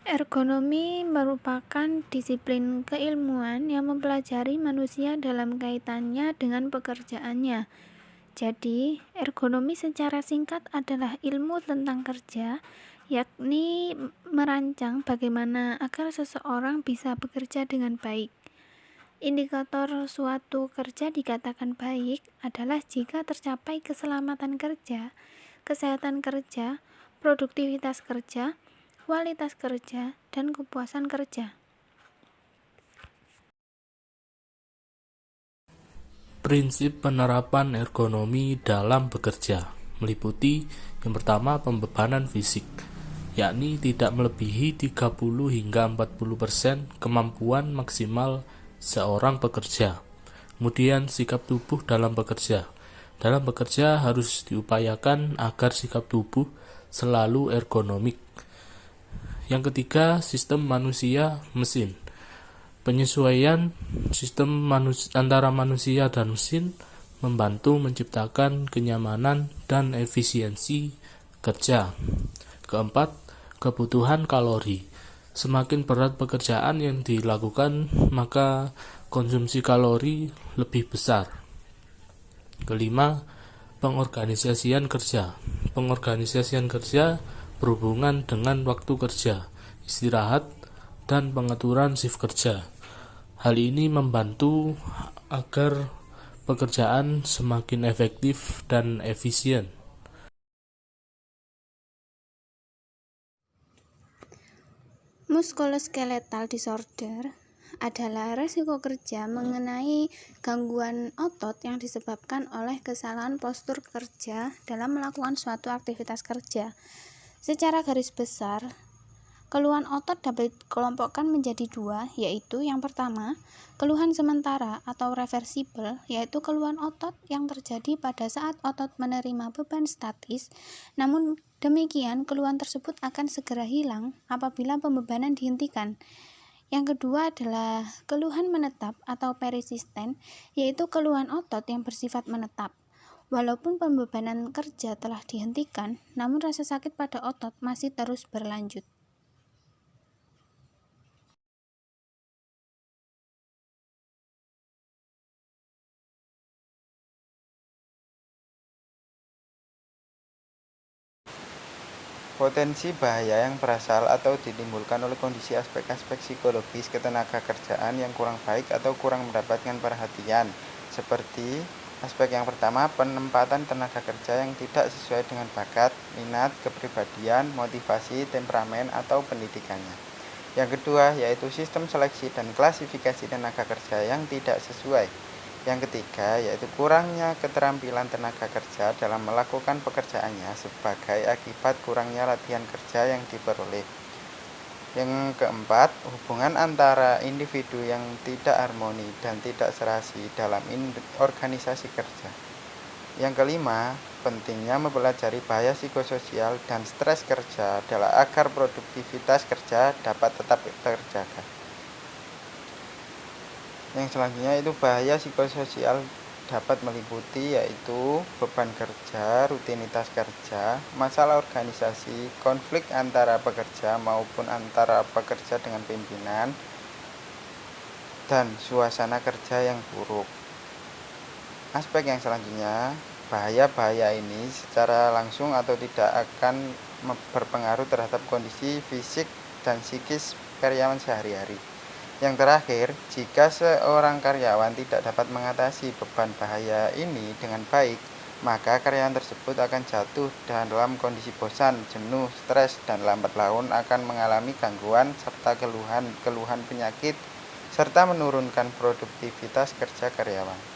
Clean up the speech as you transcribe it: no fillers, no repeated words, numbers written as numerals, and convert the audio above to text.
Ergonomi merupakan disiplin keilmuan yang mempelajari manusia dalam kaitannya dengan pekerjaannya. Jadi, ergonomi secara singkat adalah ilmu tentang kerja, yakni merancang bagaimana agar seseorang bisa bekerja dengan baik. Indikator suatu kerja dikatakan baik adalah jika tercapai keselamatan kerja, kesehatan kerja, produktivitas kerja, kualitas kerja, dan kepuasan kerja. Prinsip penerapan ergonomi dalam bekerja meliputi yang pertama pembebanan fisik, yakni tidak melebihi 30 hingga 40% kemampuan maksimal seorang pekerja. Kemudian sikap tubuh dalam bekerja. Dalam bekerja harus diupayakan agar sikap tubuh selalu ergonomik. Yang ketiga, sistem manusia mesin. Penyesuaian sistem antara manusia dan mesin membantu menciptakan kenyamanan dan efisiensi kerja. Keempat, kebutuhan kalori. Semakin berat pekerjaan yang dilakukan, maka konsumsi kalori lebih besar. Kelima, pengorganisasian kerja. Pengorganisasian kerja berhubungan dengan waktu kerja, istirahat, dan pengaturan shift kerja. Hal ini membantu agar pekerjaan semakin efektif dan efisien. Muskuloskeletal disorder adalah resiko kerja mengenai gangguan otot yang disebabkan oleh kesalahan postur kerja dalam melakukan suatu aktivitas kerja. Secara garis besar, keluhan otot dapat dikelompokkan menjadi dua, yaitu yang pertama, keluhan sementara atau reversibel, yaitu keluhan otot yang terjadi pada saat otot menerima beban statis, namun demikian keluhan tersebut akan segera hilang apabila pembebanan dihentikan. Yang kedua adalah keluhan menetap atau persisten, yaitu keluhan otot yang bersifat menetap. Walaupun pembebanan kerja telah dihentikan, namun rasa sakit pada otot masih terus berlanjut. Potensi bahaya yang berasal atau ditimbulkan oleh kondisi aspek-aspek psikologis ketenagakerjaan yang kurang baik atau kurang mendapatkan perhatian, seperti aspek yang pertama, penempatan tenaga kerja yang tidak sesuai dengan bakat, minat, kepribadian, motivasi, temperamen, atau pendidikannya. Yang kedua, yaitu sistem seleksi dan klasifikasi tenaga kerja yang tidak sesuai. Yang ketiga, yaitu kurangnya keterampilan tenaga kerja dalam melakukan pekerjaannya sebagai akibat kurangnya latihan kerja yang diperoleh. Yang keempat, hubungan antara individu yang tidak harmoni dan tidak serasi dalam organisasi kerja. Yang kelima, pentingnya mempelajari bahaya psikososial dan stres kerja adalah agar produktivitas kerja dapat tetap terjaga. Yang selanjutnya itu bahaya psikososial dapat meliputi yaitu beban kerja, rutinitas kerja, masalah organisasi, konflik antara pekerja maupun antara pekerja dengan pimpinan, dan suasana kerja yang buruk. Aspek yang selanjutnya, bahaya-bahaya ini secara langsung atau tidak akan berpengaruh terhadap kondisi fisik dan psikis karyawan sehari-hari. Yang terakhir, jika seorang karyawan tidak dapat mengatasi beban bahaya ini dengan baik, maka karyawan tersebut akan jatuh dalam kondisi bosan, jenuh, stres, dan lambat laun akan mengalami gangguan serta keluhan penyakit, serta menurunkan produktivitas kerja karyawan.